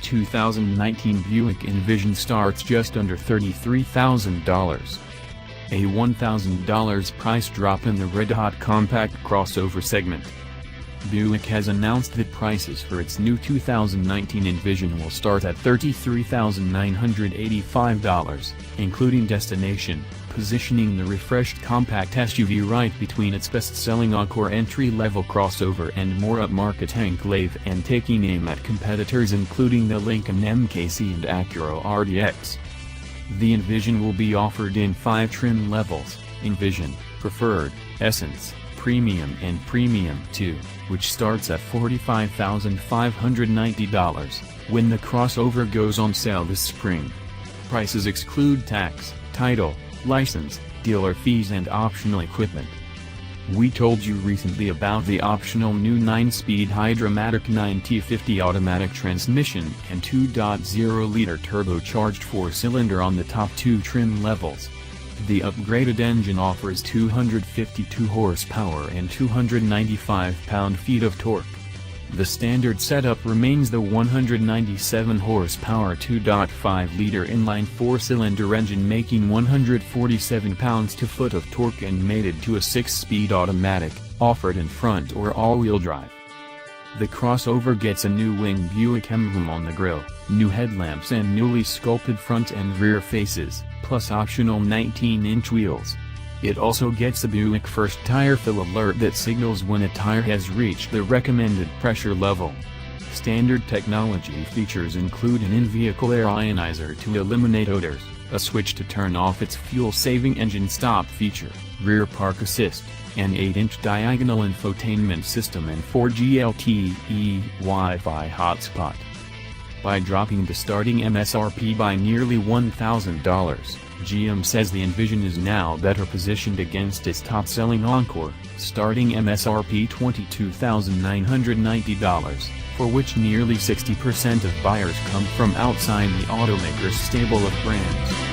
2019 Buick Envision starts just under $33,000. A $1,000 price drop in the red-hot compact crossover segment. Buick has announced that prices for its new 2019 Envision will start at $33,985, including destination, positioning the refreshed compact SUV right between its best-selling Encore entry-level crossover and more upmarket Enclave, and taking aim at competitors including the Lincoln MKC and Acura RDX. The Envision will be offered in 5 trim levels: Envision, Preferred, Essence, Premium and Premium 2, which starts at $45,590, when the crossover goes on sale this spring. Prices exclude tax, title, license, dealer fees and optional equipment. We told you recently about the optional new 9-speed Hydromatic 9T50 automatic transmission and 2.0-liter turbocharged 4-cylinder on the top 2 trim levels. The upgraded engine offers 252 horsepower and 295 pound-feet of torque. The standard setup remains the 197 horsepower 2.5-liter inline 4-cylinder engine, making 147 pounds-to-foot of torque, and mated to a 6-speed automatic, offered in front or all-wheel drive. The crossover gets a new wing Buick emblem on the grille, new headlamps and newly sculpted front and rear faces, plus optional 19-inch wheels. It also gets a Buick First Tire Fill alert that signals when a tire has reached the recommended pressure level. Standard technology features include an in-vehicle air ionizer to eliminate odors, a switch to turn off its fuel-saving engine stop feature, rear park assist, an 8-inch diagonal infotainment system and 4G LTE Wi-Fi hotspot. By dropping the starting MSRP by nearly $1,000, GM says the Envision is now better positioned against its top-selling Encore, starting MSRP $22,990, for which nearly 60% of buyers come from outside the automaker's stable of brands.